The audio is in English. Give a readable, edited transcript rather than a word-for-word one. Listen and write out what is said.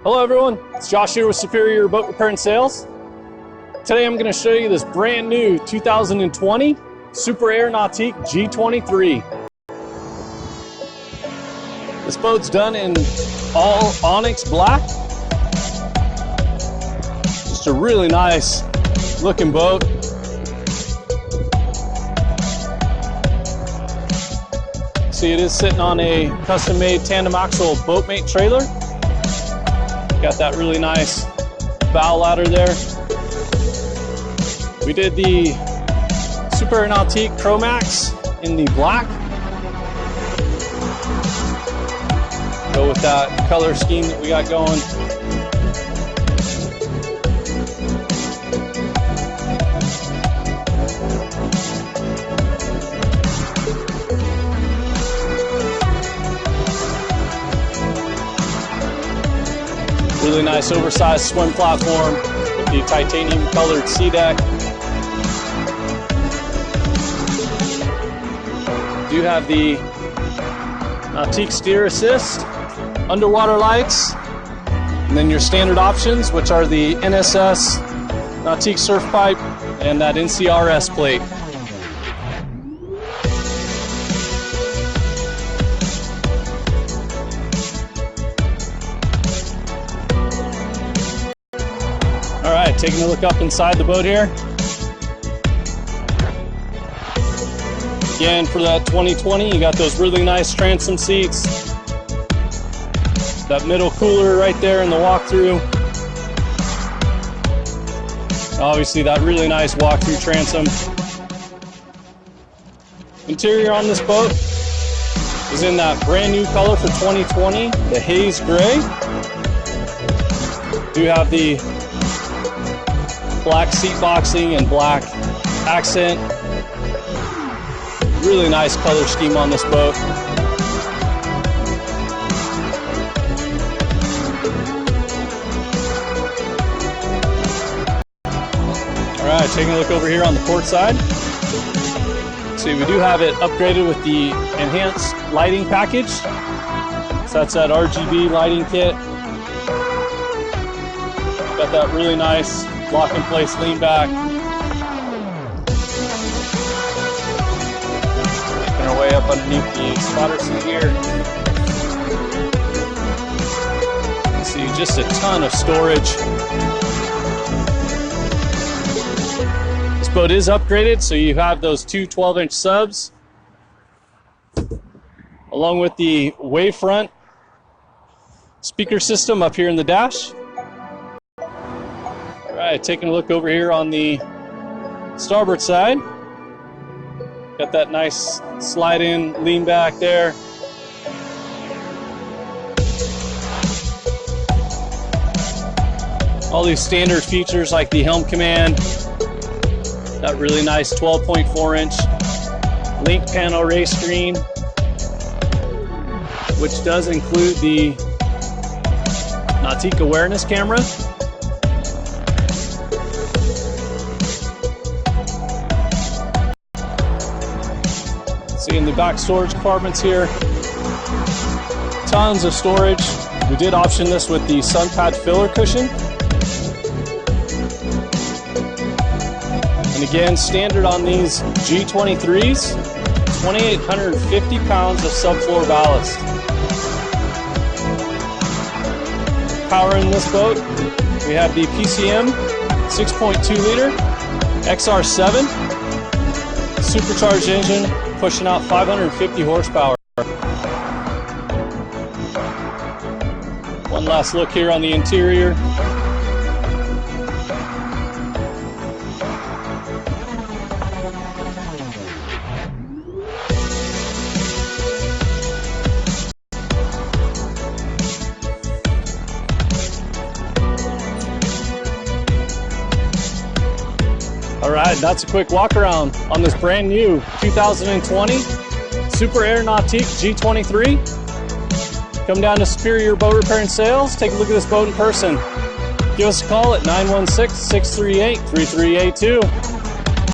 Hello everyone, it's Josh here with Super Air Boat Repair and Sales. Today I'm going to show you this brand new 2020 Super Air Nautique G23. This boat's done in all onyx black. Just a really nice looking boat. See, it is sitting on a custom-made tandem axle boatmate trailer. Got that really nice bow ladder there. We did the Super Air Nautique Chromax in the black. Go with that color scheme that we got going. Really nice oversized swim platform with the titanium colored sea deck. Do have the Nautique steer assist, underwater lights, and then your standard options, which are the NSS Nautique surf pipe and that NCRS plate. All right, taking a look up inside the boat here. Again, for that 2020, you got those really nice transom seats. That middle cooler right there in the walkthrough. Obviously, that really nice walkthrough transom. Interior on this boat is in that brand new color for 2020, the haze gray. Do have the black seat boxing and black accent. Really nice color scheme on this boat. All right, taking a look over here on the port side. See, we do have it upgraded with the enhanced lighting package. So that's that RGB lighting kit. Got that really nice lock in place lean back. Making our way up underneath the spotter seat here. See, just a ton of storage. This boat is upgraded, so you have those two 12-inch subs, along with the Wavefront speaker system up here in the dash. Alright, taking a look over here on the starboard side. Got that nice slide-in lean back there. All these standard features like the helm command, that really nice 12.4-inch link panel race screen, which does include the Nautique awareness camera. See, in the back storage compartments here, tons of storage. We did option this with the sun pad filler cushion. And again, standard on these G23s, 2,850 pounds of subfloor ballast. Power in this boat, we have the PCM 6.2 liter XR7 supercharged engine, pushing out 550 horsepower. One last look here on the interior. All right, that's a quick walk around on this brand new 2020 Super Air Nautique G23. Come down to Super Air Boat Repair and Sales, take a look at this boat in person. Give us a call at 916-638-3382.